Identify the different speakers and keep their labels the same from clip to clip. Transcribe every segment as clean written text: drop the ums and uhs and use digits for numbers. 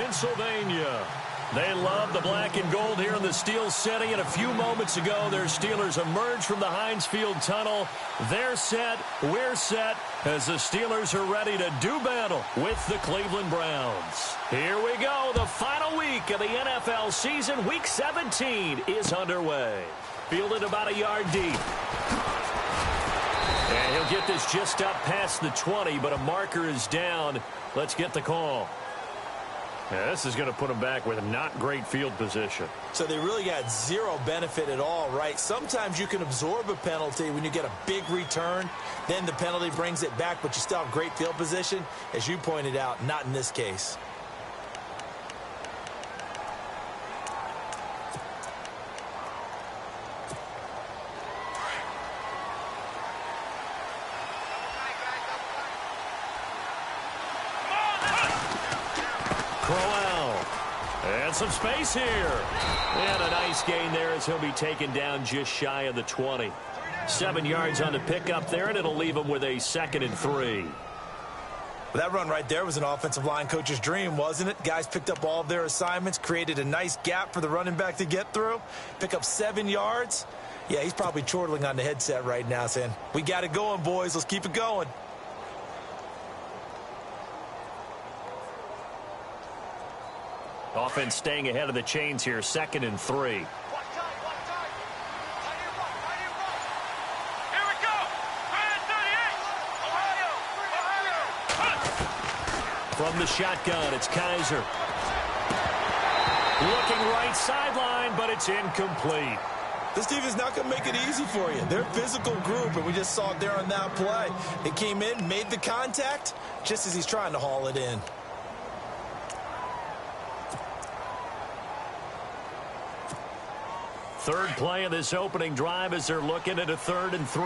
Speaker 1: Pennsylvania. They love the black and gold here in the Steel City, and a few moments ago, their Steelers emerged from the Heinz Field tunnel. They're set, we're set, as the Steelers are ready to do battle with the Cleveland Browns. Here we go, the final week of the NFL season. Week 17 is underway. Fielded about a yard deep. And he'll get this just up past the 20, but a marker is down. Let's get the call. Yeah, this is going to put them back with not great field position.
Speaker 2: So they really got zero benefit at all, right? Sometimes you can absorb a penalty when you get a big return. Then the penalty brings it back, but you still have great field position. As you pointed out, not in this case.
Speaker 1: And some space here. And a nice gain there as he'll be taken down just shy of the 20. 7 yards on the pickup there, and it'll leave him with a 2nd and 3.
Speaker 2: Well, that run right there was an offensive line coach's dream, wasn't it? Guys picked up all of their assignments, created a nice gap for the running back to get through, pick up 7 yards. Yeah, he's probably chortling on the headset right now saying, we got it going, boys. Let's keep it going.
Speaker 1: Offense staying ahead of the chains here, 2nd and 3. From the shotgun, it's Kaiser. Looking right sideline, but it's incomplete.
Speaker 2: This defense is not going to make it easy for you. They're a physical group, and we just saw it there on that play. It came in, made the contact, just as he's trying to haul it in.
Speaker 1: Third play of this opening drive as they're looking at a 3rd and 3.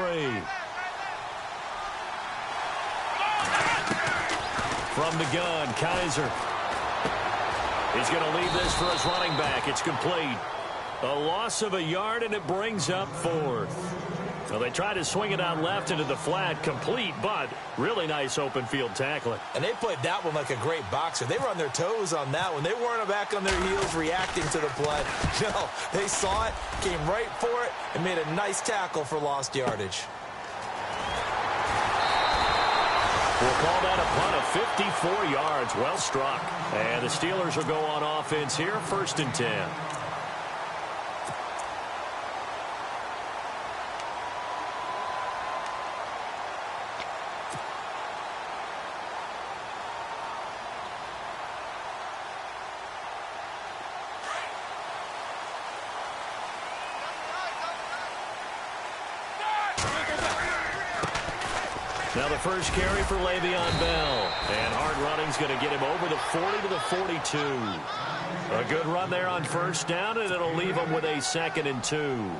Speaker 1: From the gun, Kaiser. He's going to leave this for his running back. It's complete. A loss of a yard, and it brings up 4th. Well, they try to swing it out left into the flat, complete, but really nice open field tackling.
Speaker 2: And they played that one like a great boxer. They were on their toes on that one. They weren't back on their heels reacting to the play. No, they saw it, came right for it, and made a nice tackle for lost yardage.
Speaker 1: We'll call that a punt of 54 yards. Well struck. And the Steelers will go on offense here, 1st and 10. Now the first carry for Le'Veon Bell. And hard running's going to get him over the 40 to the 42. A good run there on 1st down, and it'll leave him with a 2nd and 2.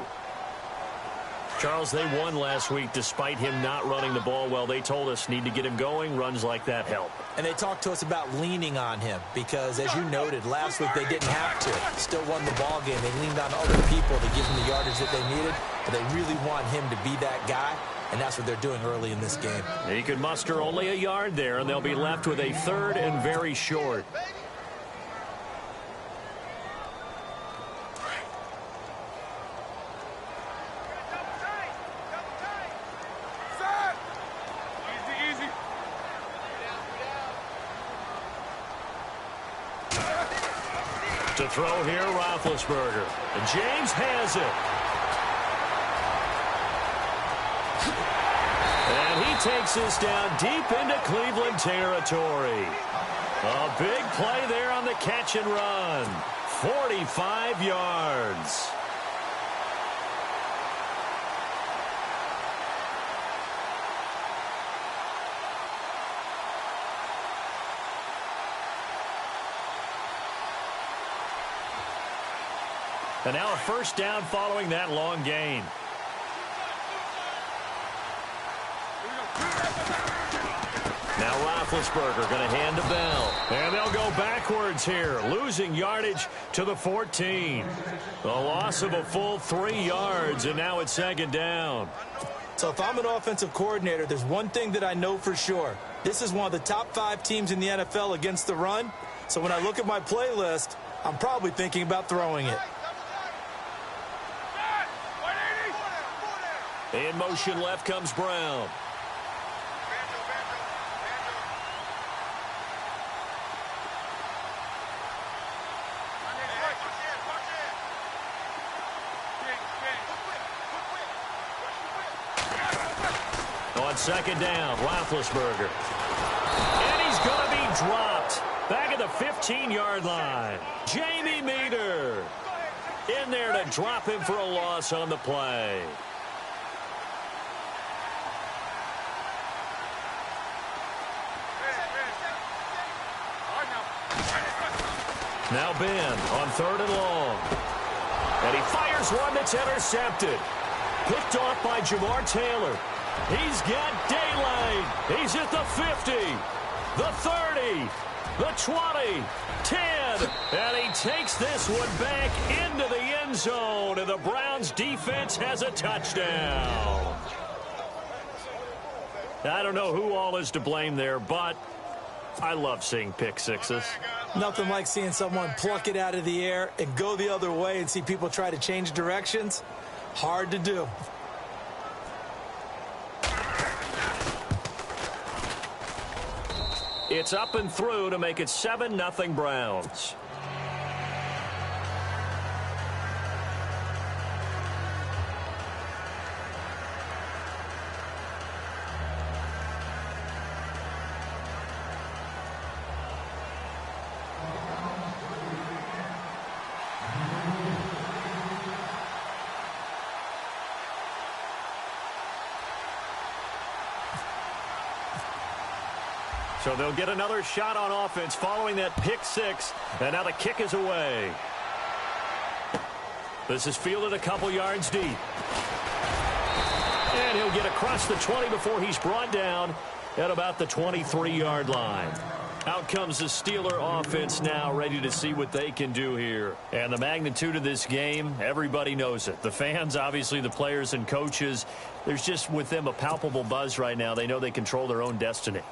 Speaker 1: Charles, they won last week despite him not running the ball well. They told us need to get him going. Runs like that help.
Speaker 2: And they talked to us about leaning on him because, as you noted, last week they didn't have to. Still won the ball game. They leaned on other people to give them the yardage that they needed, but they really want him to be that guy. And that's what they're doing early in this game.
Speaker 1: He could muster only a yard there, and they'll be left with a 3rd and very short. To throw here, Roethlisberger. And James has it. And he takes this down deep into Cleveland territory. A big play there on the catch and run. 45 yards. And now a 1st down following that long gain. Now Roethlisberger going to hand to Bell. And they'll go backwards here, losing yardage to the 14. A loss of a full 3 yards, and now it's 2nd down.
Speaker 2: So if I'm an offensive coordinator, there's one thing that I know for sure. This is one of the top 5 teams in the NFL against the run. So when I look at my playlist, I'm probably thinking about throwing it.
Speaker 1: In motion left comes Brown. On second down, Roethlisberger. And he's going to be dropped. Back at the 15-yard line. Jamie Meter in there to drop him for a loss on the play. Now Ben on 3rd and long. And he fires one that's intercepted. Picked off by Jamar Taylor. He's got daylight. He's at the 50, the 30, the 20, 10. And he takes this one back into the end zone. And the Browns defense has a touchdown. I don't know who all is to blame there, but I love seeing pick sixes.
Speaker 2: Nothing like seeing someone pluck it out of the air and go the other way and see people try to change directions. Hard to do.
Speaker 1: It's up and through to make it 7-0 Browns. So they'll get another shot on offense following that pick six. And now the kick is away. This is fielded a couple yards deep. And he'll get across the 20 before he's brought down at about the 23-yard line. Out comes the Steeler offense now, ready to see what they can do here. And the magnitude of this game, everybody knows it. The fans, obviously the players and coaches, there's just with them a palpable buzz right now. They know they control their own destiny.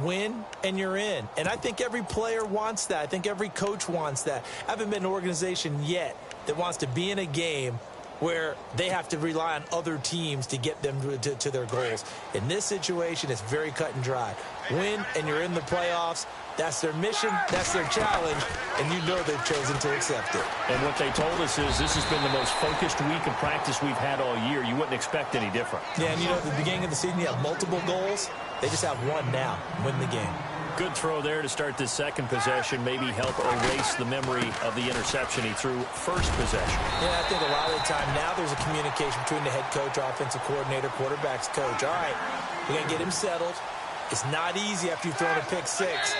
Speaker 2: Win and you're in. And I think every player wants that. I think every coach wants that. I haven't been an organization yet that wants to be in a game where they have to rely on other teams to get them to their goals. In this situation, it's very cut and dry. Win and you're in the playoffs. That's their mission. That's their challenge. And you know they've chosen to accept it.
Speaker 1: And what they told us is this has been the most focused week of practice we've had all year. You wouldn't expect any different.
Speaker 2: Yeah, and you know, at the beginning of the season, you have multiple goals. They just have one now. Win the game.
Speaker 1: Good throw there to start this second possession. Maybe help erase the memory of the interception he threw first possession.
Speaker 2: Yeah, I think a lot of the time now there's a communication between the head coach, offensive coordinator, quarterback's coach. All right, we got to get him settled. It's not easy after you've thrown a pick six.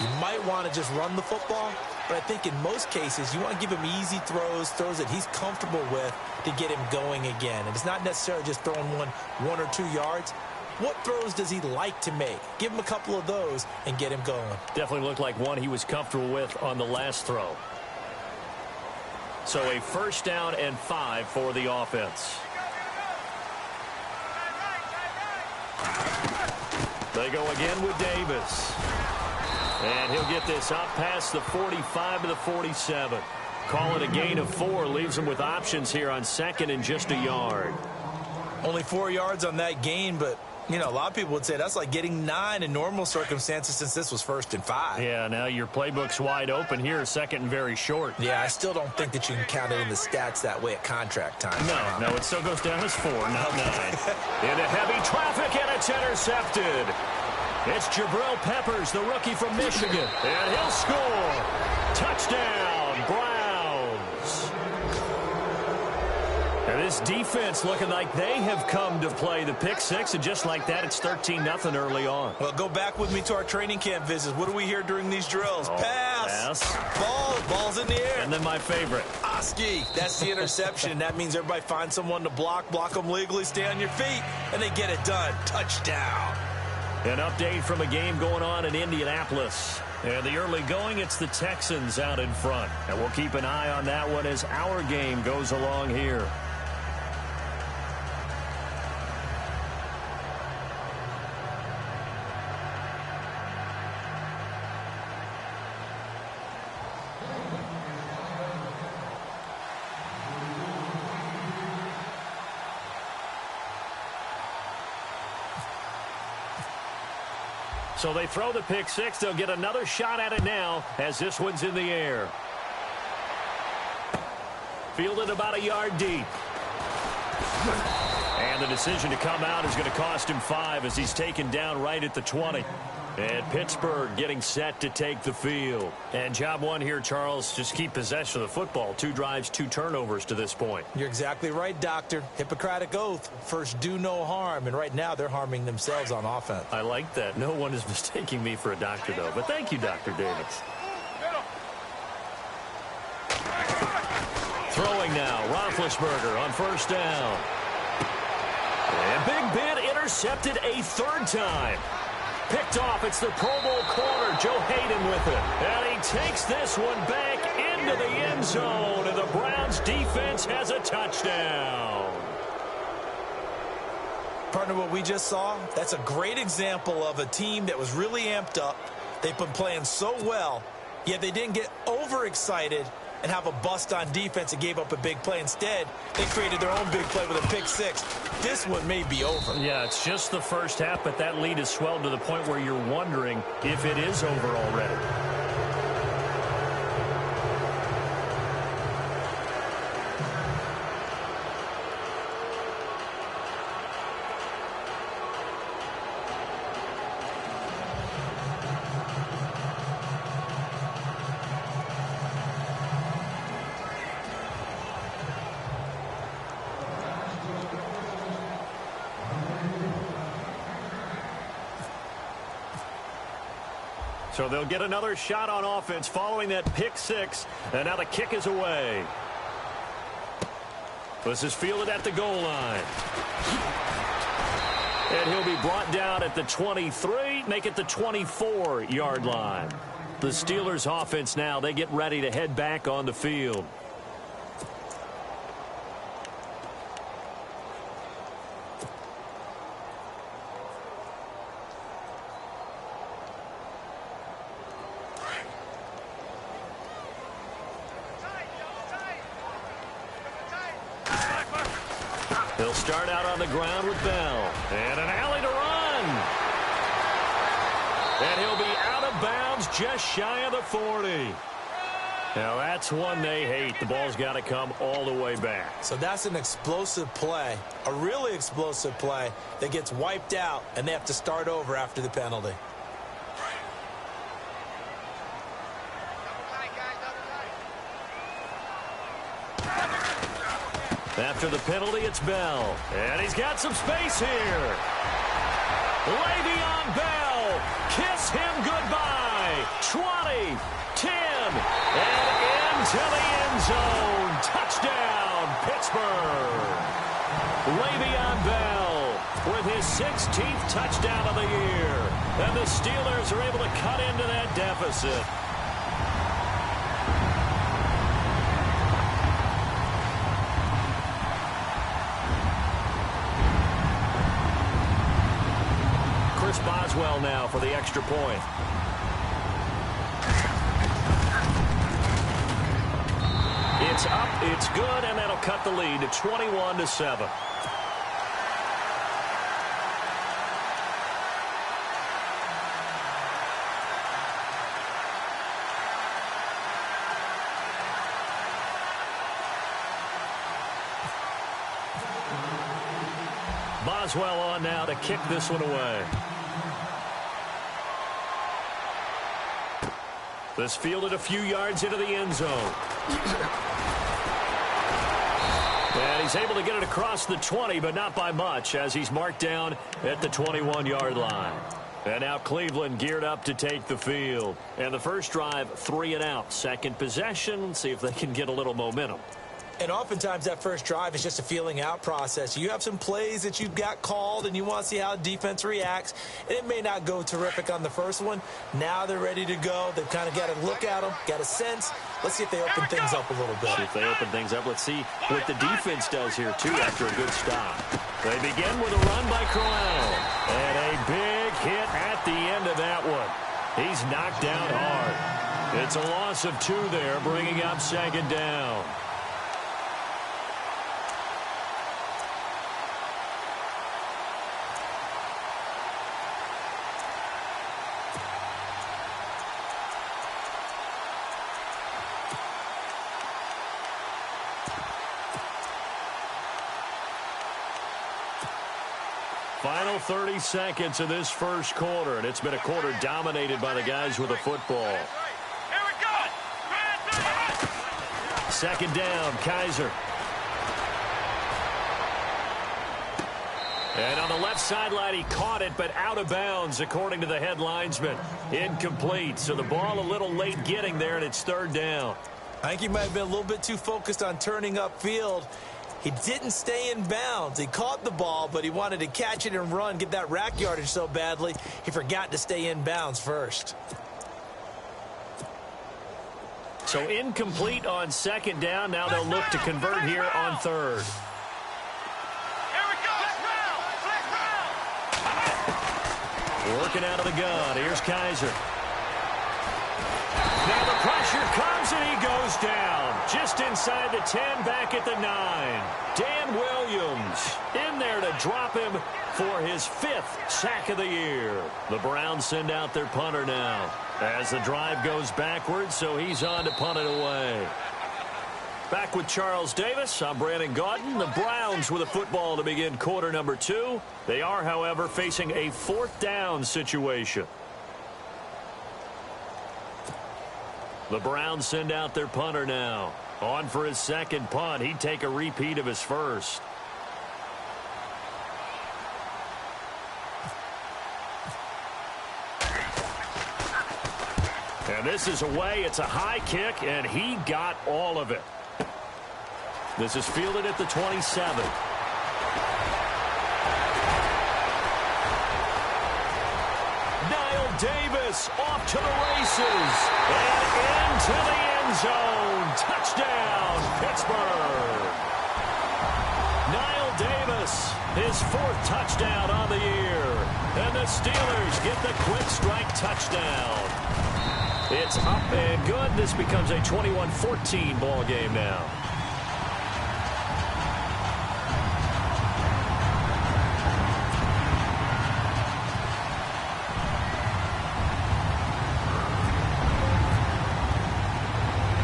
Speaker 2: You might want to just run the football, but I think in most cases you want to give him easy throws that he's comfortable with to get him going again. And it's not necessarily just throwing one or 2 yards. What throws does he like to make? Give him a couple of those and get him going.
Speaker 1: Definitely looked like one he was comfortable with on the last throw. So a 1st down and 5 for the offense. They go again with Davis. And he'll get this up past the 45 to the 47. Call it a gain of 4. Leaves him with options here on 2nd and just a yard.
Speaker 2: Only 4 yards on that gain, but you know, a lot of people would say that's like getting 9 in normal circumstances since this was 1st and 5.
Speaker 1: Yeah, now your playbook's wide open here, 2nd and very short.
Speaker 2: Yeah, I still don't think that you can count it in the stats that way at contract time.
Speaker 1: No, it still goes down as 4, not 9. Into heavy traffic, and it's intercepted. It's Jabril Peppers, the rookie from Michigan, and he'll score. Touchdown, Browns. And this defense looking like they have come to play the pick six, and just like that, it's 13-0 early on.
Speaker 2: Well, go back with me to our training camp visits. What do we hear during these drills? Pass. Ball's in the air.
Speaker 1: And then my favorite.
Speaker 2: Oski. That's the interception. That means everybody finds someone to block them legally, stay on your feet, and they get it done. Touchdown.
Speaker 1: An update from a game going on in Indianapolis. And the early going, it's the Texans out in front. And we'll keep an eye on that one as our game goes along here. So they throw the pick six. They'll get another shot at it now as this one's in the air. Fielded about a yard deep. And the decision to come out is going to cost him 5 as he's taken down right at the 20. And Pittsburgh getting set to take the field. And job one here, Charles, just keep possession of the football. 2 drives, 2 turnovers to this point.
Speaker 2: You're exactly right, Doctor. Hippocratic oath. First, do no harm. And right now, they're harming themselves on offense.
Speaker 1: I like that. No one is mistaking me for a doctor, though. But thank you, Dr. Davis. Throwing now, Roethlisberger on first down. And Big Ben intercepted a 3rd time. Picked off, it's the Pro Bowl corner, Joe Hayden with it. And he takes this one back into the end zone, and the Browns defense has a touchdown.
Speaker 2: Partner, what we just saw, that's a great example of a team that was really amped up. They've been playing so well, yet they didn't get overexcited and have a bust on defense and gave up a big play. Instead, they created their own big play with a pick six. This one may be over.
Speaker 1: Yeah, it's just the first half, but that lead has swelled to the point where you're wondering if it is over already. So they'll get another shot on offense following that pick six. And now the kick is away. This is fielded at the goal line. And he'll be brought down at the 23, make it the 24-yard line. The Steelers offense now, they get ready to head back on the field. He'll start out on the ground with Bell. And an alley to run. And he'll be out of bounds just shy of the 40. Now that's one they hate. The ball's got to come all the way back.
Speaker 2: So that's an explosive play, a really explosive play that gets wiped out, and they have to start over after the penalty.
Speaker 1: After the penalty, it's Bell. And he's got some space here. Le'Veon Bell. Kiss him goodbye. 20, 10, and into the end zone. Touchdown, Pittsburgh. Le'Veon Bell with his 16th touchdown of the year. And the Steelers are able to cut into that deficit. Boswell now for the extra point. It's up, it's good, and that'll cut the lead to 21-7. Boswell on now to kick this one away. This fielded a few yards into the end zone. And he's able to get it across the 20, but not by much, as he's marked down at the 21-yard line. And now Cleveland geared up to take the field. And the first drive, 3 and out. Second possession, see if they can get a little momentum.
Speaker 2: And oftentimes that first drive is just a feeling out process. You have some plays that you've got called and you want to see how defense reacts. And it may not go terrific on the first one. Now they're ready to go. They've kind of got to look at them, got a sense. Let's see if they open things up a little bit.
Speaker 1: See if they open things up. Let's see what the defense does here, too, after a good stop. They begin with a run by Corral. And a big hit at the end of that one. He's knocked down hard. It's a loss of 2 there, bringing up second down. Final 30 seconds of this first quarter, and it's been a quarter dominated by the guys with the football. Second down, Kaiser. And on the left sideline, he caught it, but out of bounds, according to the head linesman. Incomplete, so the ball a little late getting there, and it's third down.
Speaker 2: I think he might have been a little bit too focused on turning upfield. He didn't stay in bounds. He caught the ball, but he wanted to catch it and run, get that rack yardage so badly, he forgot to stay in bounds first.
Speaker 1: So incomplete on second down. Now they'll look to convert here on third. Working out of the gun. Here's Kaiser. Now the pressure comes and he goes down. Just inside the 10, back at the 9. Dan Williams in there to drop him for his 5th sack of the year. The Browns send out their punter now as the drive goes backwards, so he's on to punt it away. Back with Charles Davis, I'm Brandon Gaudin. The Browns with a football to begin quarter number 2. They are, however, facing a 4th down situation. The Browns send out their punter now. On for his second punt. He'd take a repeat of his first. And this is away. It's a high kick, and he got all of it. This is fielded at the 27. Niall Davis off to the races and into the end zone. Touchdown, Pittsburgh. Niall Davis, his 4th touchdown on the year. And the Steelers get the quick strike touchdown. It's up and good. This becomes a 21-14 ball game now.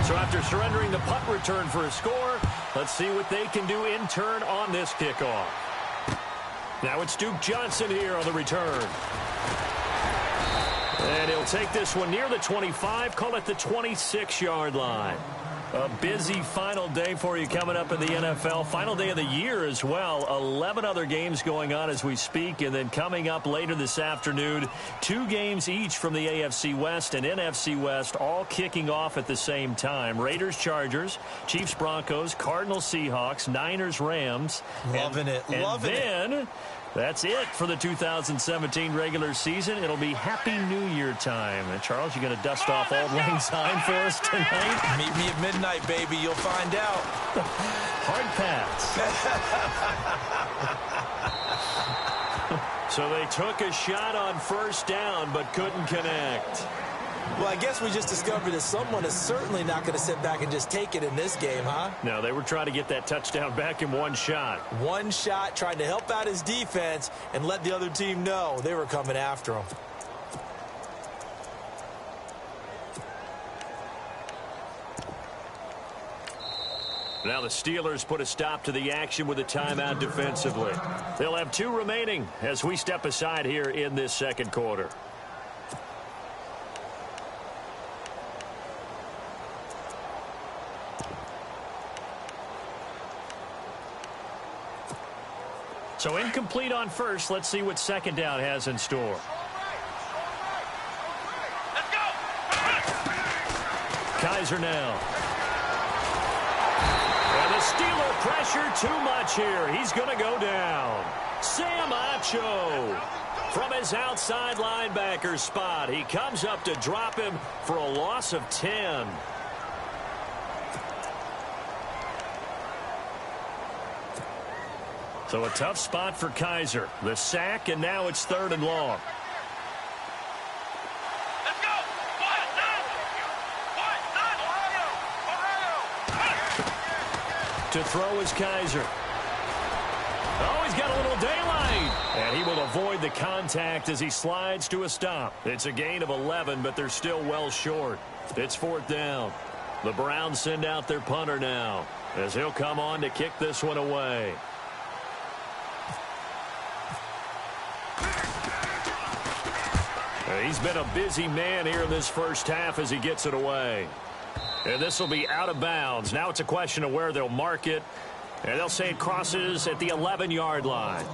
Speaker 1: So after surrendering the punt return for a score, let's see what they can do in turn on this kickoff. Now it's Duke Johnson here on the return. And he'll take this one near the 25, call it the 26-yard line. A busy final day for you coming up in the NFL. Final day of the year as well. 11 other games going on as we speak. And then coming up later this afternoon, 2 games each from the AFC West and NFC West, all kicking off at the same time. Raiders, Chargers, Chiefs, Broncos, Cardinals, Seahawks, Niners, Rams.
Speaker 2: Loving it.
Speaker 1: That's it for the 2017 regular season. It'll be Happy New Year time. And Charles, you going to dust off Auld Lang Syne for us tonight?
Speaker 2: Meet me at midnight, baby. You'll find out.
Speaker 1: Hard pass. So they took a shot on first down, but couldn't connect.
Speaker 2: Well, I guess we just discovered that someone is certainly not going to sit back and just take it in this game, huh?
Speaker 1: No, they were trying to get that touchdown back in one shot.
Speaker 2: One shot, trying to help out his defense and let the other team know they were coming after him.
Speaker 1: Now the Steelers put a stop to the action with a timeout defensively. They'll have 2 remaining as we step aside here in this second quarter. So incomplete on first. Let's see what second down has in store.
Speaker 3: Let's go.
Speaker 1: Kaiser now. And the Steeler pressure too much here. He's going to go down. Sam Acho from his outside linebacker spot. He comes up to drop him for a loss of 10. So a tough spot for Kaiser. The sack, and now it's 3rd and long.
Speaker 3: Let's go.
Speaker 1: To throw is Kaiser. Oh, he's got a little daylight. And he will avoid the contact as he slides to a stop. It's a gain of 11, but they're still well short. It's 4th down. The Browns send out their punter now as he'll come on to kick this one away. He's been a busy man here in this first half as he gets it away. And this will be out of bounds. Now it's a question of where they'll mark it. And they'll say it crosses at the 11-yard line.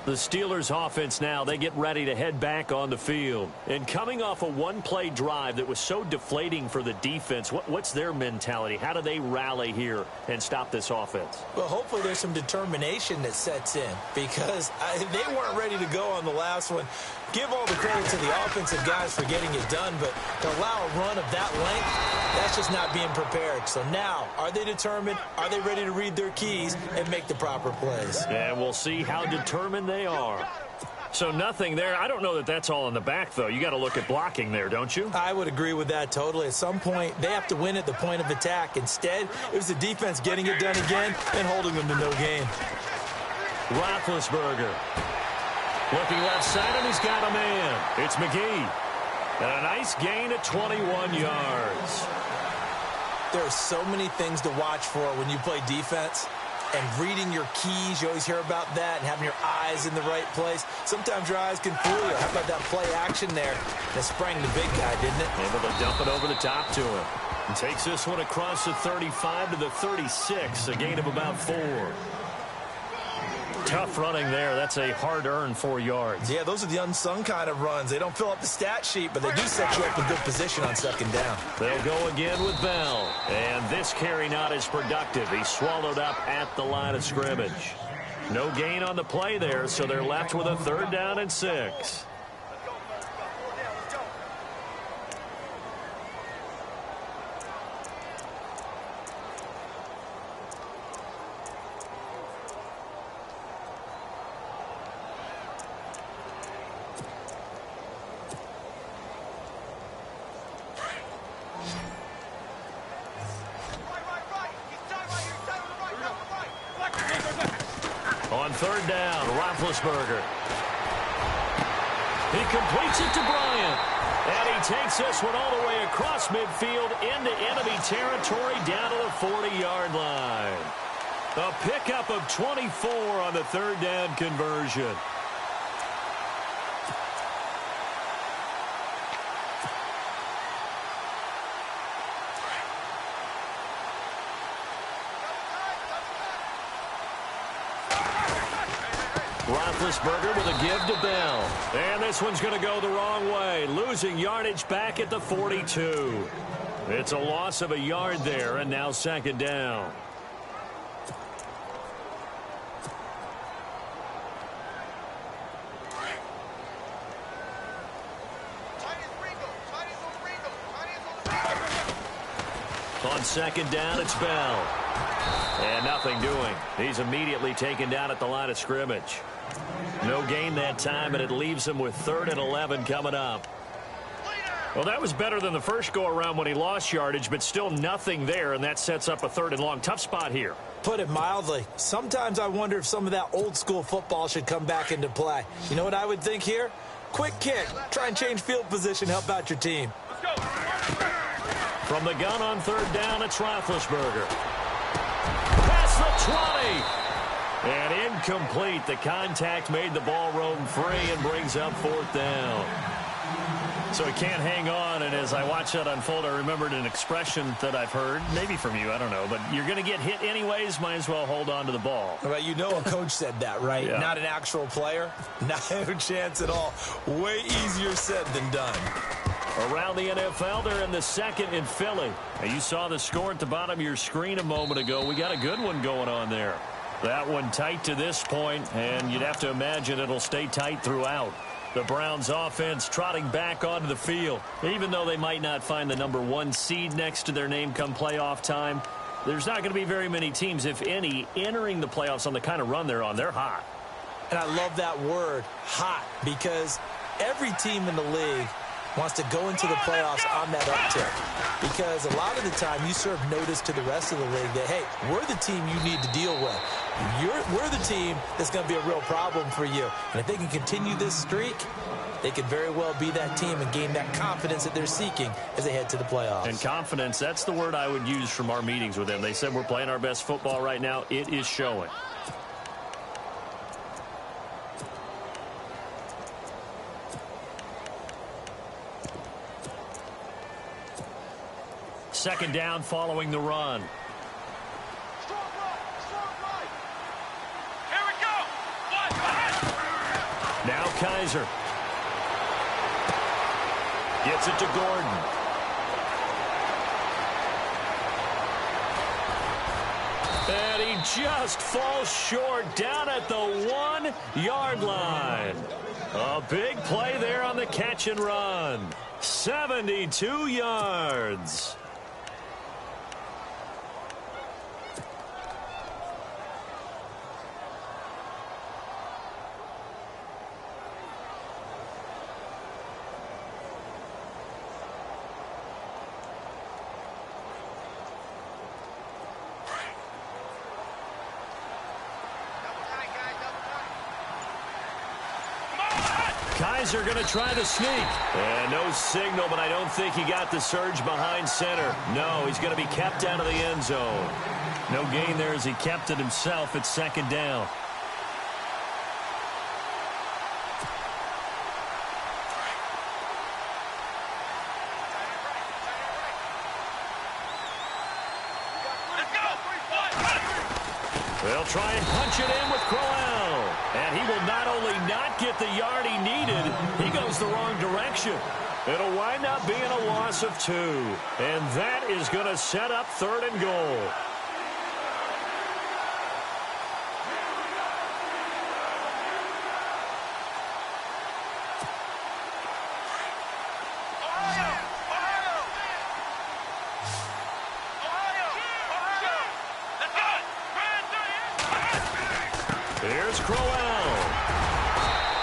Speaker 1: The Steelers offense now, they get ready to head back on the field. And coming off a one-play drive that was so deflating for the defense, what's their mentality? How do they rally here and stop this offense?
Speaker 2: Well, hopefully there's some determination that sets in because they weren't ready to go on the last one. Give all the credit to the offensive guys for getting it done, but to allow a run of that length, that's just not being prepared. So now, are they determined? Are they ready to read their keys and make the proper plays?
Speaker 1: And we'll see how determined they are. So nothing there. I don't know that that's all in the back, though. You got to look at blocking there, don't you?
Speaker 2: I would agree with that totally. At some point, they have to win at the point of attack. Instead, it was the defense getting it done again and holding them to no gain.
Speaker 1: Roethlisberger. Looking left side, and he's got a man. It's McGee. And a nice gain at 21 yards.
Speaker 2: There are so many things to watch for when you play defense. And reading your keys, you always hear about that, and having your eyes in the right place. Sometimes your eyes can fool you. How about that play action there? That sprang the big guy, didn't it?
Speaker 1: Able to dump it over the top to him. And takes this one across the 35 to the 36, a gain of about 4. Tough running there. That's a hard-earned 4 yards.
Speaker 2: Yeah, those are the unsung kind of runs. They don't fill up the stat sheet, but they do set you up in good position on second down.
Speaker 1: They'll go again with Bell. And this carry not as productive. He's swallowed up at the line of scrimmage. No gain on the play there, so they're left with a 3rd down and 6. On 3rd down, Roethlisberger. He completes it to Bryant. And he takes this one all the way across midfield into enemy territory down to the 40-yard line. A pickup of 24 on the 3rd down conversion. Roethlisberger with a give to Bell. And this one's going to go the wrong way. Losing yardage back at the 42. It's a loss of a yard there, and now 2nd down. On 2nd down, it's Bell. And nothing doing. He's immediately taken down at the line of scrimmage. No gain that time, and it leaves him with 3rd and 11 coming up. Well, that was better than the first go-around when he lost yardage, but still nothing there, and that sets up a 3rd and long. Tough spot here.
Speaker 2: Put it mildly. Sometimes I wonder if some of that old-school football should come back into play. You know what I would think here? Quick kick. Try and change field position, help out your team.
Speaker 1: From the gun on 3rd down, it's Roethlisberger. Past the 20. And incomplete. The contact made the ball roam free and brings up 4th down. So he can't hang on, and as I watch that unfold, I remembered an expression that I've heard, maybe from you, I don't know, but you're going to get hit anyways, might as well hold on to the ball.
Speaker 2: Well, you know a coach said that, right?
Speaker 1: Yeah.
Speaker 2: Not an actual player. No chance at all. Way easier said than done.
Speaker 1: Around the NFL, they're in the 2nd in Philly. Now, you saw the score at the bottom of your screen a moment ago. We got a good one going on there. That one tight to this point, and you'd have to imagine it'll stay tight throughout. The Browns offense trotting back onto the field. Even though they might not find the number 1 seed next to their name come playoff time, there's not going to be very many teams, if any, entering the playoffs on the kind of run they're on. They're hot.
Speaker 2: And I love that word, hot, because every team in the league wants to go into the playoffs on that uptick. Because a lot of the time you serve notice to the rest of the league that, hey, we're the team you need to deal with. We're the team that's going to be a real problem for you. And if they can continue this streak, they could very well be that team and gain that confidence that they're seeking as they head to the playoffs.
Speaker 1: And confidence, that's the word I would use from our meetings with them. They said we're playing our best football right now. It is showing. second down following the run.
Speaker 3: Here we go.
Speaker 1: Now Kaiser. Gets it to Gordon. And he just falls short down at the 1-yard line. A big play there on the catch and run. 72 yards. Kaiser going to try the sneak. And no signal, but I don't think he got the surge behind center. No, he's going to be kept out of the end zone. No gain there as he kept it himself at second down. They'll try and punch it in with Crowell. And he will not only not get the yard he needed, he goes the wrong direction. It'll wind up being a loss of 2. And that is going to set up 3rd and goal. Here's Crowell.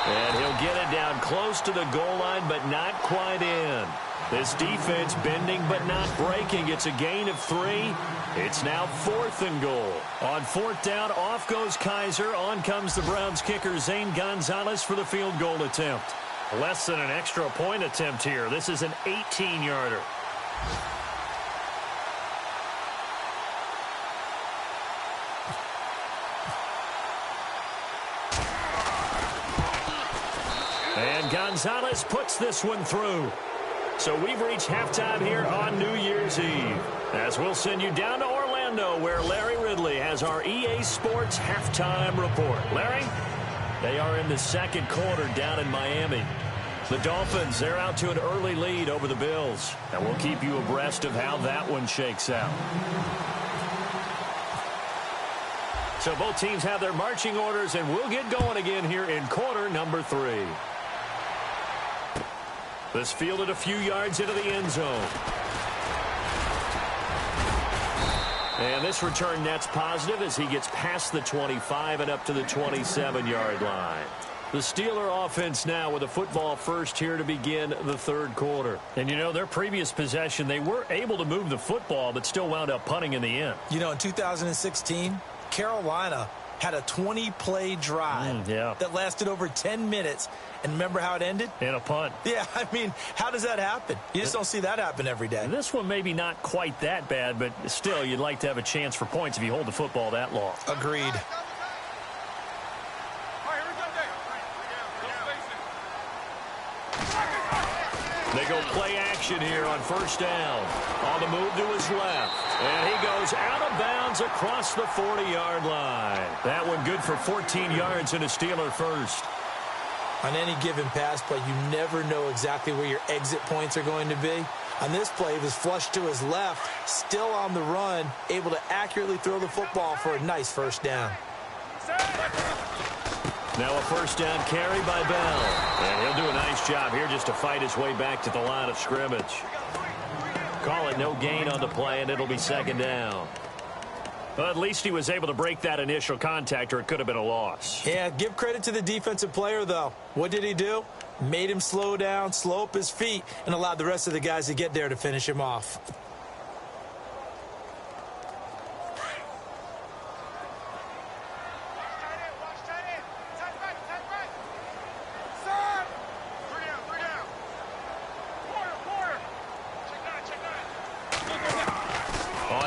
Speaker 1: And he'll get it down close to the goal line, but not quite in. This defense bending but not breaking. It's a gain of 3. It's now 4th and goal. On 4th down, off goes Kaiser. On comes the Browns kicker, Zane Gonzalez, for the field goal attempt. Less than an extra point attempt here. This is an 18-yarder. And Gonzalez puts this one through. So we've reached halftime here on New Year's Eve. As we'll send you down to Orlando, where Larry Ridley has our EA Sports halftime report. Larry, they are in the second quarter down in Miami. The Dolphins, they're out to an early lead over the Bills. And we'll keep you abreast of how that one shakes out. So both teams have their marching orders, and we'll get going again here in quarter number 3. This fielded a few yards into the end zone. And this return net's positive as he gets past the 25 and up to the 27-yard line. The Steeler offense now with a football first here to begin the third quarter. And, you know, their previous possession, they were able to move the football but still wound up punting in the end.
Speaker 2: You know, in 2016, Carolina had a 20-play drive that lasted over 10 minutes. And remember how it ended?
Speaker 1: In a punt.
Speaker 2: Yeah, I mean, how does that happen? You just don't see that happen every day.
Speaker 1: This one maybe not quite that bad, but still, you'd like to have a chance for points if you hold the football that long.
Speaker 2: Agreed.
Speaker 1: They go play action here on first down. On the move to his left. And he goes out of bounds across the 40-yard line. That one good for 14 yards and a Steeler first.
Speaker 2: On any given pass play, you never know exactly where your exit points are going to be. On this play, he was flushed to his left, still on the run, able to accurately throw the football for a nice first down.
Speaker 1: Now a first down carry by Bell. And he'll do a nice job here just to fight his way back to the line of scrimmage. Call it no gain on the play, and it'll be second down. Well, at least he was able to break that initial contact, or it could have been a loss.
Speaker 2: Yeah, give credit to the defensive player, though. What did he do? Made him slow down, slow up his feet, and allowed the rest of the guys to get there to finish him off.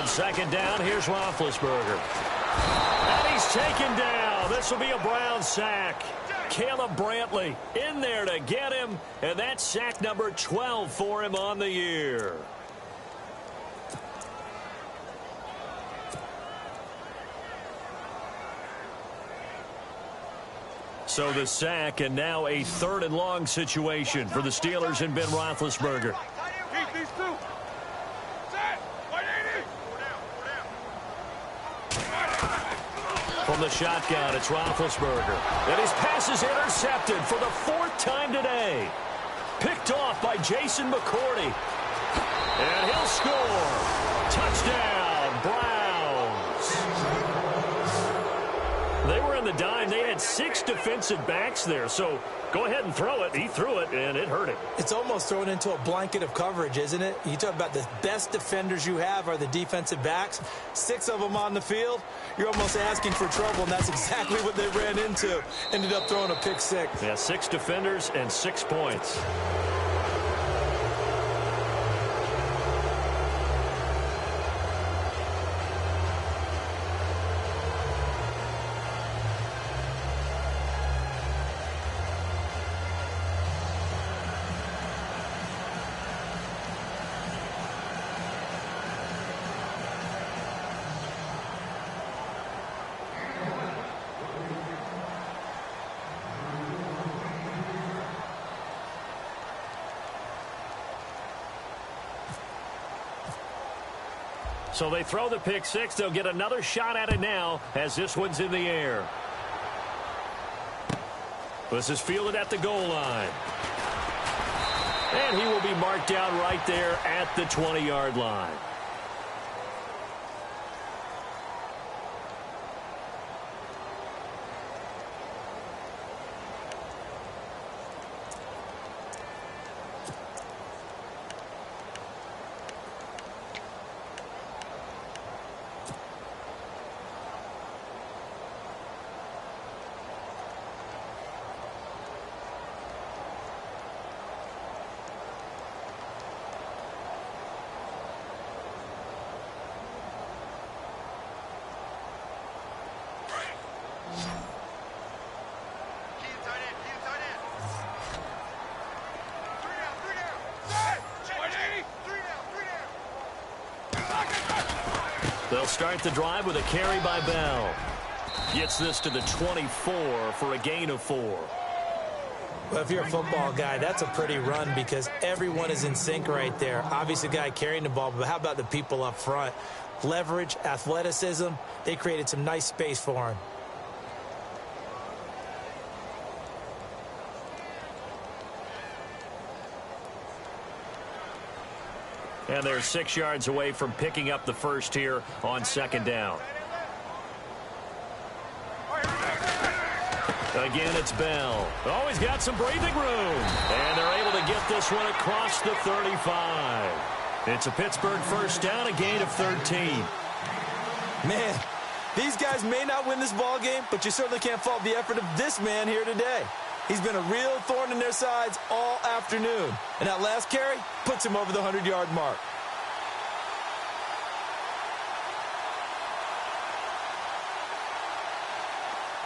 Speaker 1: Second down, here's Roethlisberger. And he's taken down. This will be a Brown sack. Caleb Brantley in there to get him, and that's sack number 12 for him on the year. So the sack, and now a 3rd and long situation for the Steelers and Ben Roethlisberger. From the shotgun, it's Roethlisberger. And his pass is intercepted for the 4th time today. Picked off by Jason McCourty. And he'll score. Touchdown, Browns. They were in the dime. They had 6 defensive backs there. So go ahead and throw it. He threw it, and it hurt him.
Speaker 2: It's almost thrown into a blanket of coverage, isn't it? You talk about the best defenders you have are the defensive backs. 6 of them on the field. You're almost asking for trouble, and that's exactly what they ran into. Ended up throwing a pick 6.
Speaker 1: Yeah, 6 defenders and 6 points. So they throw the pick 6. They'll get another shot at it now as this one's in the air. This is fielded at the goal line. And he will be marked down right there at the 20-yard line. They'll start the drive with a carry by Bell. Gets this to the 24 for a gain of 4.
Speaker 2: Well, if you're a football guy, that's a pretty run because everyone is in sync right there. Obviously, the guy carrying the ball, but how about the people up front? Leverage, athleticism, they created some nice space for him.
Speaker 1: And they're 6 yards away from picking up the first here on 2nd down. Again, it's Bell. Oh, he's got some breathing room. And they're able to get this one across the 35. It's a Pittsburgh first down, a gain of 13.
Speaker 2: Man, these guys may not win this ball game, but you certainly can't fault the effort of this man here today. He's been a real thorn in their sides all afternoon. And that last carry puts him over the 100-yard mark.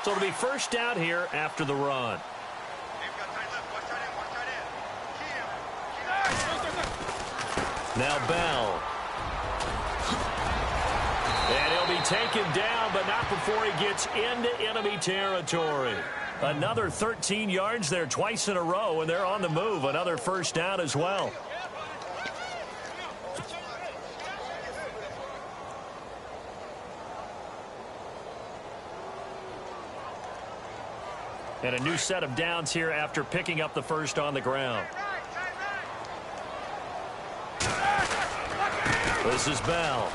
Speaker 1: So it'll be first down here after the run. Now Bell. And he'll be taken down, but not before he gets into enemy territory. Another 13 yards there twice in a row, and they're on the move. Another first down as well. And a new set of downs here after picking up the first on the ground. This is Bell.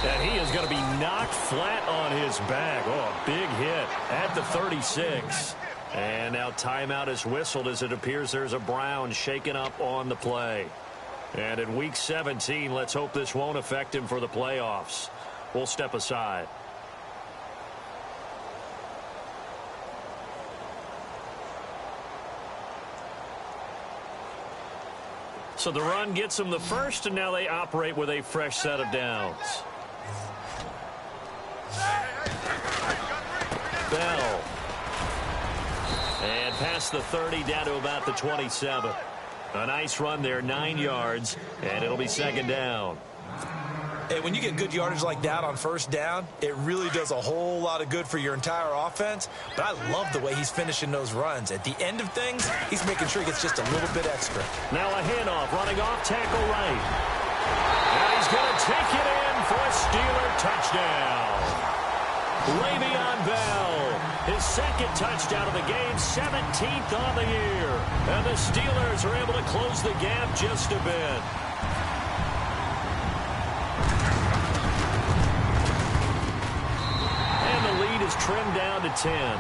Speaker 1: And he is going to be knocked flat on his back. Oh, a big hit at the 36. And now timeout is whistled as it appears there's a Brown shaken up on the play. And in Week 17, let's hope this won't affect him for the playoffs. We'll step aside. So the run gets them the first, and now they operate with a fresh set of downs. Bell. And past the 30 down to about the 27. A nice run there, 9 yards, and it'll be second down.
Speaker 2: And when you get good yardage like that on first down, it really does a whole lot of good for your entire offense. But I love the way he's finishing those runs. At the end of things, he's making sure he gets just a little bit extra.
Speaker 1: Now a handoff, running off tackle right. And he's going to take it in for a Steeler touchdown. Le'Veon Bell, his second touchdown of the game, 17th on the year. And the Steelers are able to close the gap just a bit. Is trimmed down to 10.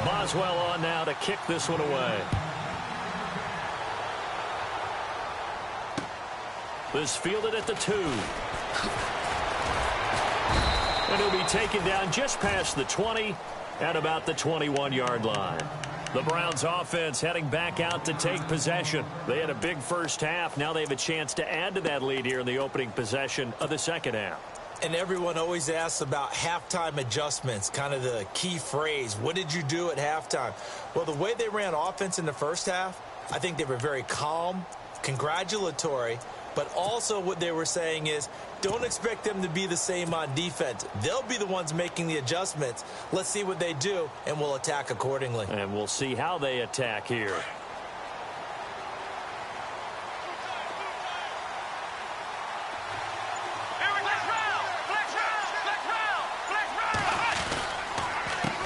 Speaker 1: Boswell on now to kick this one away. This fielded at the 2. And he'll be taken down just past the 20 at about the 21-yard line. The Browns offense heading back out to take possession. They had a big first half. Now they have a chance to add to that lead here in the opening possession of the second half.
Speaker 2: And everyone always asks about halftime adjustments, kind of the key phrase. What did you do at halftime? Well, the way they ran offense in the first half, I think they were very calm, congratulatory, but also what they were saying is don't expect them to be the same on defense. They'll be the ones making the adjustments. Let's see what they do, and we'll attack accordingly.
Speaker 1: And we'll see how they attack here.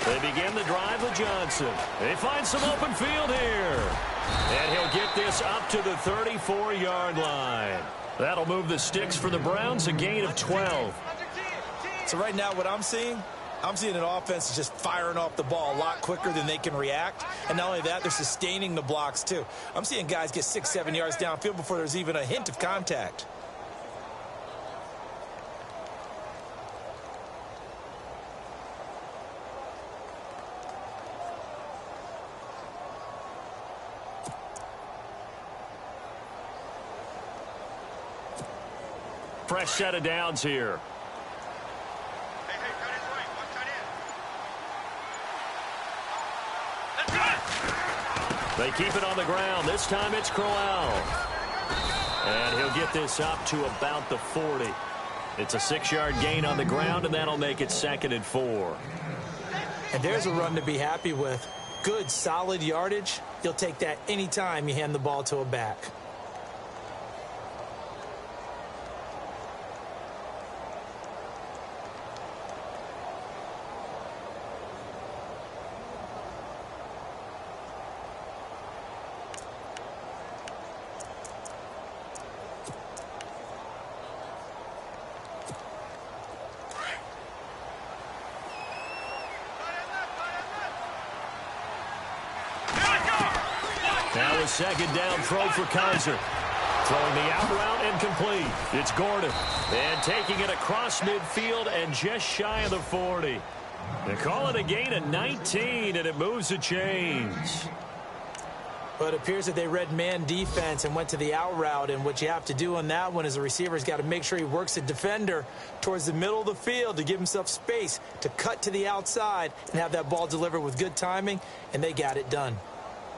Speaker 1: They begin the drive with Johnson. They find some open field here. And he'll get this up to the 34-yard line. That'll move the sticks for the Browns, a gain of 12.
Speaker 2: So right now what I'm seeing an offense that's just firing off the ball a lot quicker than they can react. And not only that, they're sustaining the blocks too. I'm seeing guys get 6-7 yards downfield before there's even a hint of contact.
Speaker 1: Fresh set of downs here. They keep it on the ground. This time it's Crowell. And he'll get this up to about the 40. It's a 6-yard gain on the ground, and that'll make it 2nd and 4.
Speaker 2: And there's a run to be happy with. Good, solid yardage. You'll take that anytime you hand the ball to a back.
Speaker 1: Now a second down throw for Kaiser. Throwing the out route incomplete. It's Gordon. And taking it across midfield and just shy of the 40. They call it a gain of 19, and it moves the chains.
Speaker 2: But it appears that they read man defense and went to the out route. And what you have to do on that one is the receiver's got to make sure he works the defender towards the middle of the field to give himself space to cut to the outside and have that ball delivered with good timing, and they got it done.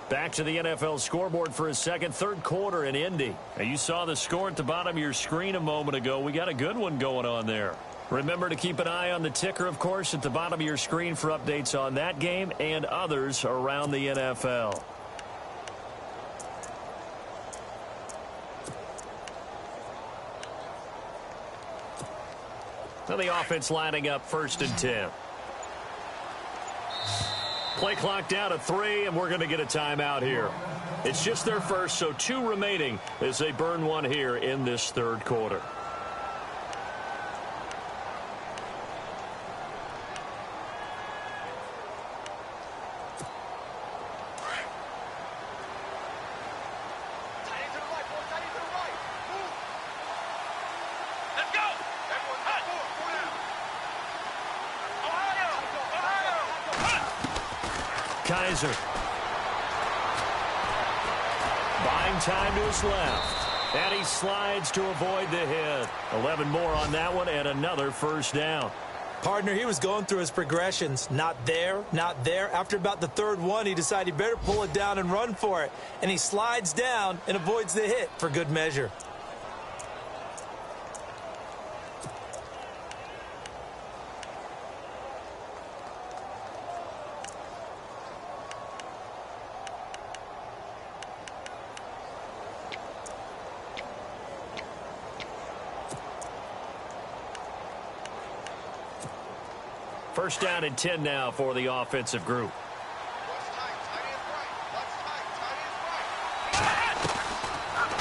Speaker 1: Back to the NFL scoreboard for a second, third quarter in Indy. Now, you saw the score at the bottom of your screen a moment ago. We got a good one going on there. Remember to keep an eye on the ticker, of course, at the bottom of your screen for updates on that game and others around the NFL. Now the offense lining up 1st and 10. Play clock down to 3, and we're going to get a timeout here. It's just their first, so 2 remaining as they burn one here in this third quarter. Kaiser. Buying time to his left. And he slides to avoid the hit. 11 more on that one and another first down.
Speaker 2: Partner, he was going through his progressions. Not there, not there. After about the third one, he decided he better pull it down and run for it. And he slides down and avoids the hit for good measure.
Speaker 1: First down and 10 now for the offensive group.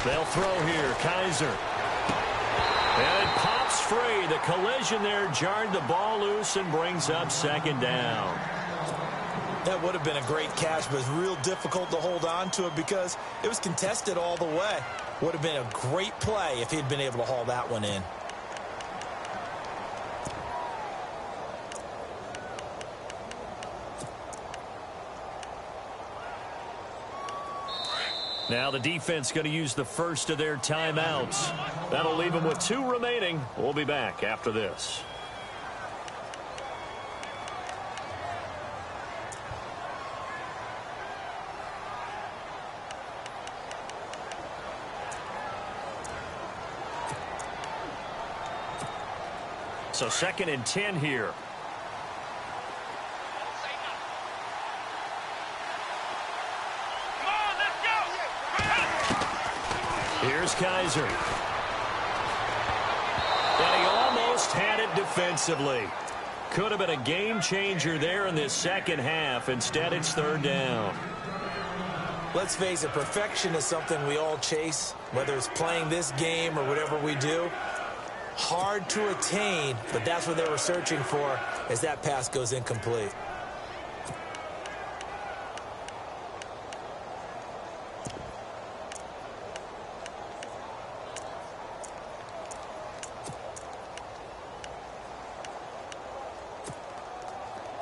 Speaker 1: They'll throw here. Kaiser. And it pops free. The collision there jarred the ball loose and brings up second down.
Speaker 2: That would have been a great catch, but it's real difficult to hold on to it because it was contested all the way. Would have been a great play if he'd been able to haul that one in.
Speaker 1: Now the defense going to use the first of their timeouts. That'll leave them with 2 remaining. We'll be back after this. So second and 10 here. Here's Kaiser. And he almost had it defensively. Could have been a game changer there in this second half. Instead, it's third down.
Speaker 2: Let's face it, perfection is something we all chase, whether it's playing this game or whatever we do. Hard to attain, but that's what they were searching for as that pass goes incomplete.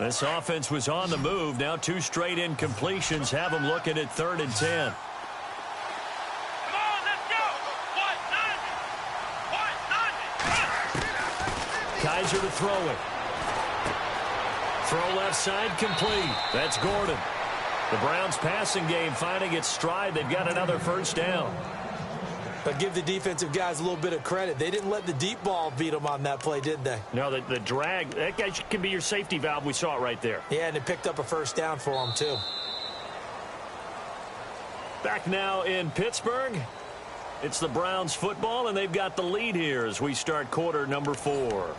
Speaker 1: This offense was on the move. Now 2 straight incompletions have them looking at third and 10.
Speaker 3: Come on, let's go.
Speaker 1: Kaiser to throw it. Throw left side complete. That's Gordon. The Browns passing game finding its stride. They've got another first down.
Speaker 2: But give the defensive guys a little bit of credit. They didn't let the deep ball beat them on that play, did they?
Speaker 1: No, the drag, that guy can be your safety valve. We saw it right there.
Speaker 2: Yeah, and it picked up a first down for them, too.
Speaker 1: Back now in Pittsburgh. It's the Browns football, and they've got the lead here as we start quarter number 4.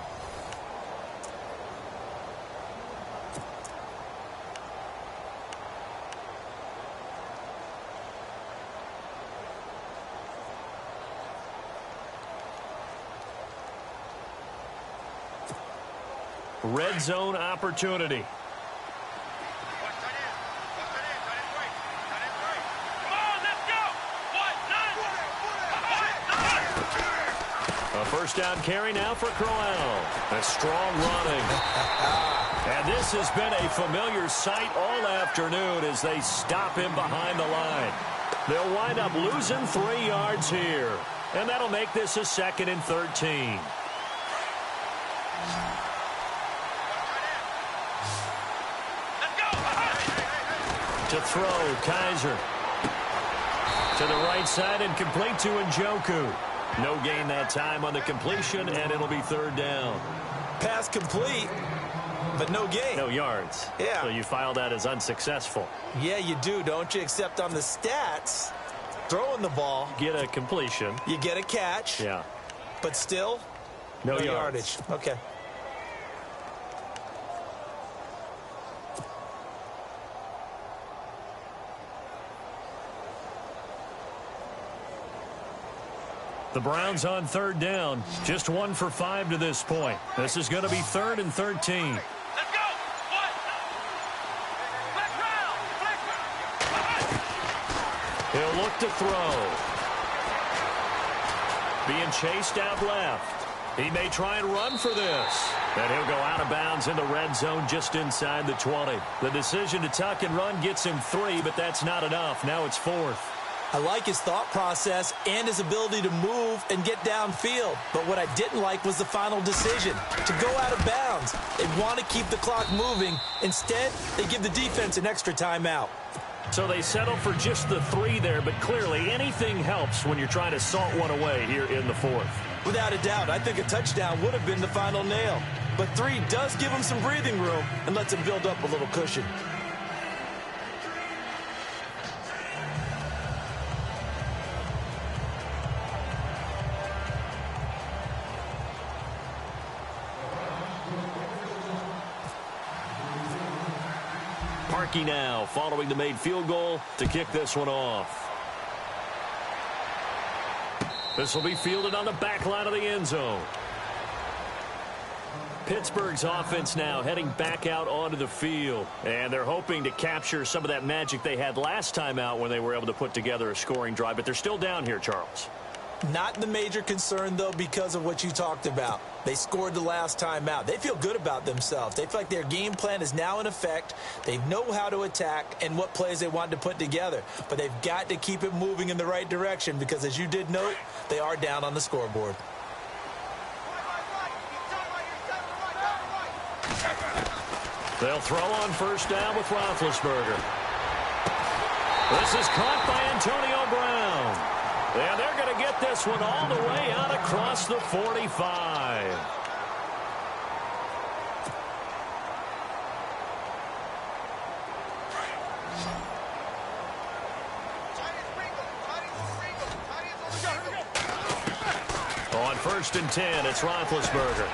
Speaker 1: Red zone opportunity. A first down carry now for Crowell. A strong running. And this has been a familiar sight all afternoon as they stop him behind the line. They'll wind up losing 3 yards here. And that'll make this a second and 13. To throw, Kaiser. To the right side and complete to Njoku. No gain that time on the completion, and it'll be third down.
Speaker 2: Pass complete, but no gain.
Speaker 1: No yards.
Speaker 2: Yeah.
Speaker 1: So you file that as unsuccessful.
Speaker 2: Yeah, you do, don't you? Except on the stats, throwing the ball.
Speaker 1: Get a completion.
Speaker 2: You get a catch.
Speaker 1: Yeah.
Speaker 2: But still,
Speaker 1: no
Speaker 2: yardage. Okay.
Speaker 1: The Browns on third down. Just 1 for 5 to this point. This is going to be third and 13.
Speaker 3: Let's go.
Speaker 1: He'll look to throw. Being chased out left. He may try and run for this. And he'll go out of bounds in the red zone just inside the 20. The decision to tuck and run gets him 3, but that's not enough. Now it's 4th.
Speaker 2: I like his thought process and his ability to move and get downfield. But what I didn't like was the final decision, to go out of bounds. They want to keep the clock moving. Instead, they give the defense an extra timeout.
Speaker 1: So they settle for just the 3 there, but clearly anything helps when you're trying to salt one away here in the 4th.
Speaker 2: Without a doubt, I think a touchdown would have been the final nail. But 3 does give them some breathing room and lets them build up a little cushion.
Speaker 1: Parkey now following the made field goal to kick this one off. This will be fielded on the back line of the end zone. Pittsburgh's offense now heading back out onto the field. And they're hoping to capture some of that magic they had last time out when they were able to put together a scoring drive. But they're still down here, Charles.
Speaker 2: Not the major concern, though, because of what you talked about. They scored the last time out. They feel good about themselves. They feel like their game plan is now in effect. They know how to attack and what plays they want to put together. But they've got to keep it moving in the right direction because, as you did note, they are down on the scoreboard.
Speaker 1: They'll throw on first down with Roethlisberger. This is caught by Antonio Brown. And they're going to get this one all the way out across the 45. On first and 10, it's Roethlisberger.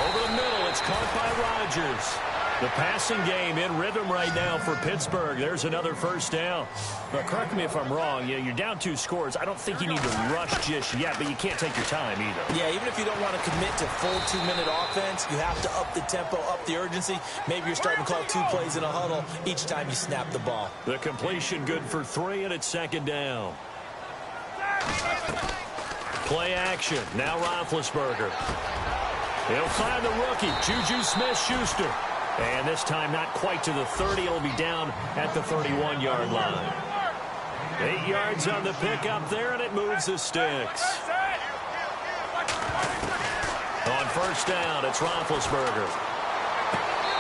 Speaker 1: Over the middle, it's caught by Rodgers. The passing game in rhythm right now for Pittsburgh. There's another first down. But correct me if I'm wrong. You're down 2 scores. I don't think you need to rush just yet, but you can't take your time either.
Speaker 2: Yeah, even if you don't want to commit to full 2-minute offense, you have to up the tempo, up the urgency. Maybe you're starting to call 2 plays in a huddle each time you snap the ball.
Speaker 1: The completion good for 3, and it's second down. Play action. Now Roethlisberger. He'll find the rookie, Juju Smith-Schuster. And this time not quite to the 30. It'll be down at the 31-yard line. 8 yards on the pickup there, and it moves the sticks. On first down, it's Roethlisberger.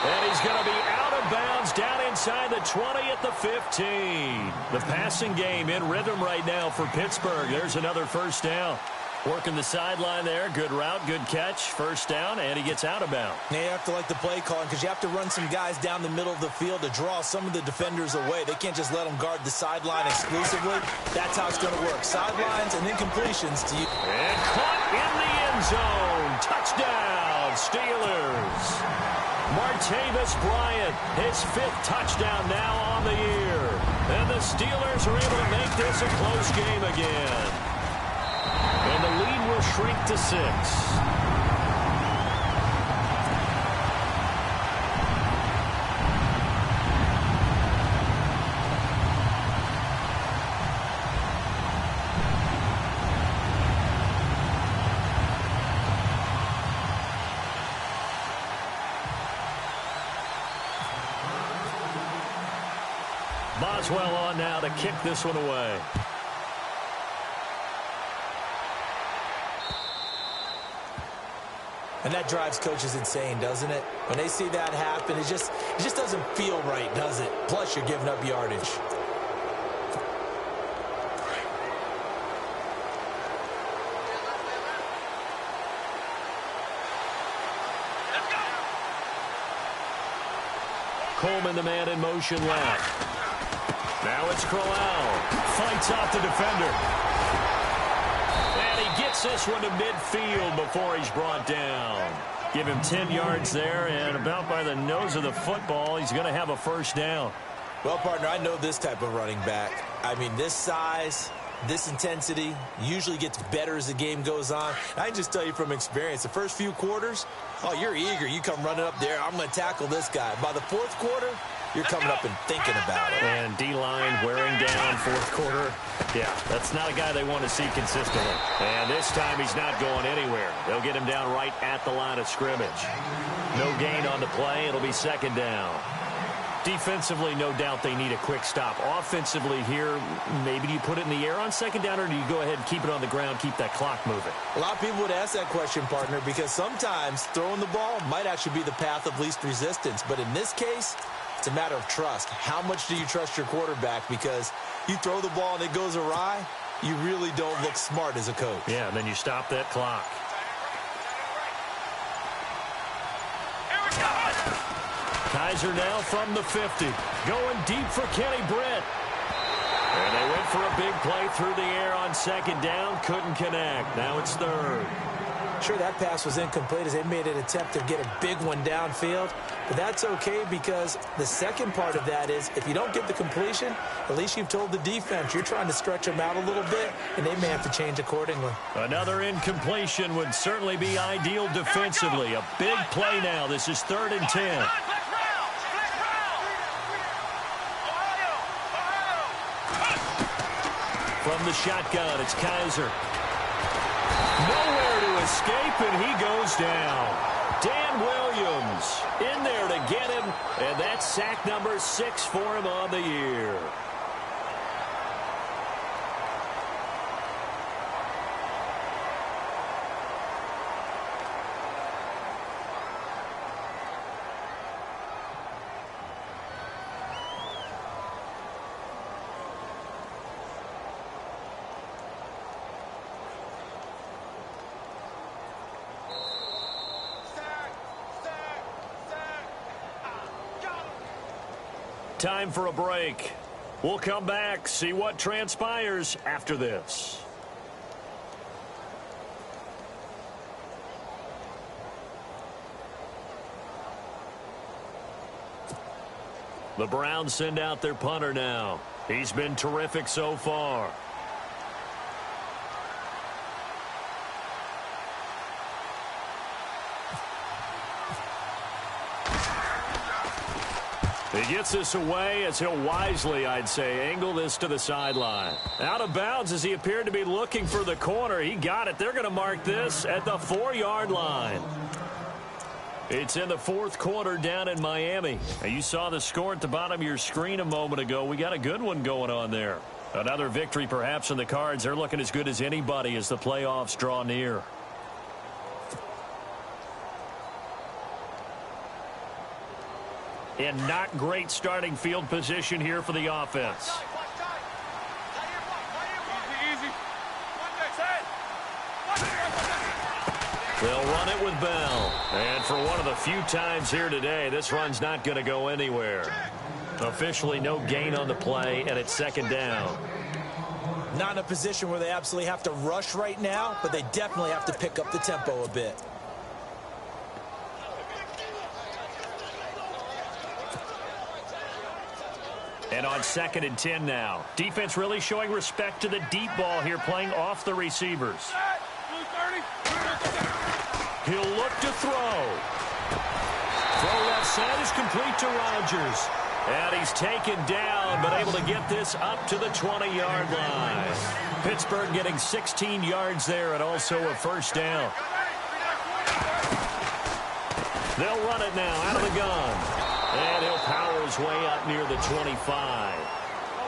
Speaker 1: And he's going to be out of bounds down inside the 20 at the 15. The passing game in rhythm right now for Pittsburgh. There's another first down. Working the sideline there. Good route, good catch. First down, and he gets out of bounds.
Speaker 2: Now you have to like the play calling because you have to run some guys down the middle of the field to draw some of the defenders away. They can't just let them guard the sideline exclusively. That's how it's going to work. Sidelines and then completions to you.
Speaker 1: And caught in the end zone. Touchdown, Steelers. Martavis Bryant, his 5th touchdown now on the year. And the Steelers are able to make this a close game again. And the lead will shrink to 6. Boswell on now to kick this one away.
Speaker 2: And that drives coaches insane, doesn't it? When they see that happen, it just doesn't feel right, does it? Plus, you're giving up yardage.
Speaker 1: Coleman, the man in motion left. Now it's Crowell. Fights off the defender. And he gets this one to midfield before he's brought down. Give him 10 yards there, and about by the nose of the football, he's going to have a first down.
Speaker 2: Well, partner, I know this type of running back. I mean, this size, this intensity usually gets better as the game goes on. I can just tell you from experience, the first few quarters, oh, you're eager. You come running up there, I'm going to tackle this guy. By the fourth quarter, you're coming up and thinking about it.
Speaker 1: And D-line wearing down fourth quarter. Yeah, that's not a guy they want to see consistently. And this time he's not going anywhere. They'll get him down right at the line of scrimmage. No gain on the play. It'll be second down. Defensively, no doubt they need a quick stop. Offensively here, maybe do you put it in the air on second down, or do you go ahead and keep it on the ground, keep that clock moving?
Speaker 2: A lot of people would ask that question, partner, because sometimes throwing the ball might actually be the path of least resistance. But in this case, it's a matter of trust. How much do you trust your quarterback? Because you throw the ball and it goes awry, you really don't look smart as a coach.
Speaker 1: Yeah, and then you stop that clock. Kaiser now from the 50. Going deep for Kenny Britt. And they went for a big play through the air on second down. Couldn't connect. Now it's third.
Speaker 2: Sure, that pass was incomplete as they made an attempt to get a big one downfield. But that's okay because the second part of that is if you don't get the completion, at least you've told the defense you're trying to stretch them out a little bit, and they may have to change accordingly.
Speaker 1: Another incompletion would certainly be ideal defensively. A big play now. This is 3rd and 10. From the shotgun, it's Kaiser. Nowhere to escape, and he goes down. Dan Williams in there to get him, and that's sack number 6 for him on the year. Time for a break. We'll come back, see what transpires after this. The Browns send out their punter now. He's been terrific so far. He gets this away as he'll wisely, I'd say, angle this to the sideline. Out of bounds as he appeared to be looking for the corner. He got it. They're going to mark this at the 4-yard line. It's in the 4th quarter down in Miami. Now, you saw the score at the bottom of your screen a moment ago. We got a good one going on there. Another victory perhaps in the cards. They're looking as good as anybody as the playoffs draw near. And not great starting field position here for the offense. They'll run it with Bell. And for one of the few times here today, this run's not going to go anywhere. Officially no gain on the play, and it's 2nd down.
Speaker 2: Not in a position where they absolutely have to rush right now, but they definitely have to pick up the tempo a bit.
Speaker 1: And on 2nd and 10 now. Defense really showing respect to the deep ball here, playing off the receivers. He'll look to throw. Throw left side is complete to Rodgers. And he's taken down, but able to get this up to the 20-yard line. Pittsburgh getting 16 yards there and also a 1st down. They'll run it now out of the gun. And he'll power his way up near the 25.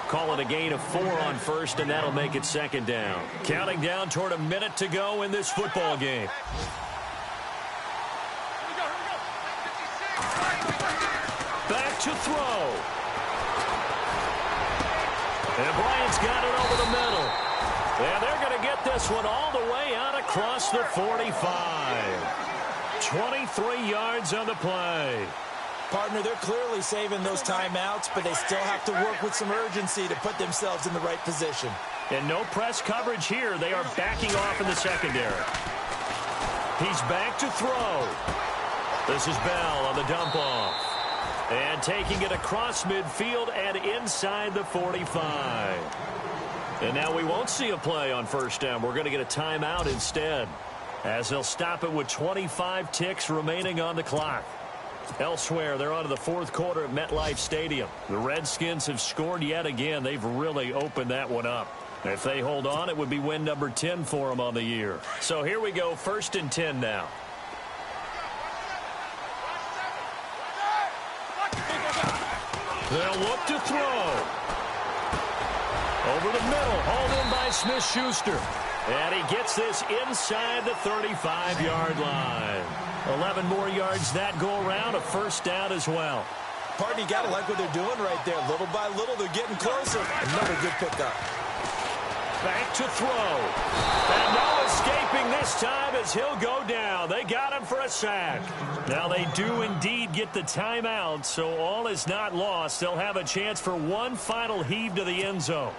Speaker 1: Call it a gain of 4 on 1st, and that'll make it 2nd down. Counting down toward a minute to go in this football game. Back to throw. And Bryant's got it over the middle. And they're going to get this one all the way out across the 45. 23 yards on the play.
Speaker 2: Partner, they're clearly saving those timeouts, but they still have to work with some urgency to put themselves in the right position.
Speaker 1: And no press coverage here. They are backing off in the secondary. He's back to throw. This is Bell on the dump off. And taking it across midfield and inside the 45. And now we won't see a play on 1st down. We're going to get a timeout instead, as they'll stop it with 25 ticks remaining on the clock. Elsewhere, they're on to the 4th quarter at MetLife Stadium. The Redskins have scored yet again. They've really opened that one up. If they hold on, it would be win number 10 for them on the year. So here we go, 1st and 10 now. They'll look to throw. Over the middle, hauled in by Smith-Schuster. And he gets this inside the 35-yard line. 11 more yards that go around, a first down as well.
Speaker 2: Partner, you got to like what they're doing right there. Little by little, they're getting closer. Another good pickup.
Speaker 1: Back to throw. And no escaping this time as he'll go down. They got him for a sack. Now they do indeed get the timeout, so all is not lost. They'll have a chance for one final heave to the end zone.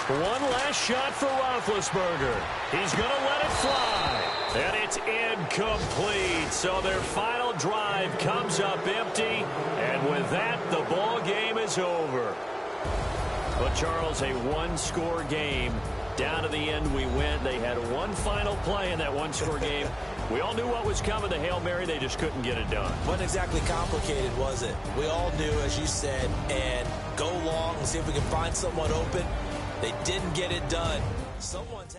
Speaker 1: One last shot for Roethlisberger. He's going to let it fly. And it's incomplete. So their final drive comes up empty. And with that, the ball game is over. But, Charles, a one-score game. Down to the end we went. They had one final play in that one-score game. We all knew what was coming. The Hail Mary, they just couldn't get it done.
Speaker 2: Wasn't exactly complicated, was it? We all knew, as you said, and go long and see if we can find someone open. They didn't get it done. Someone's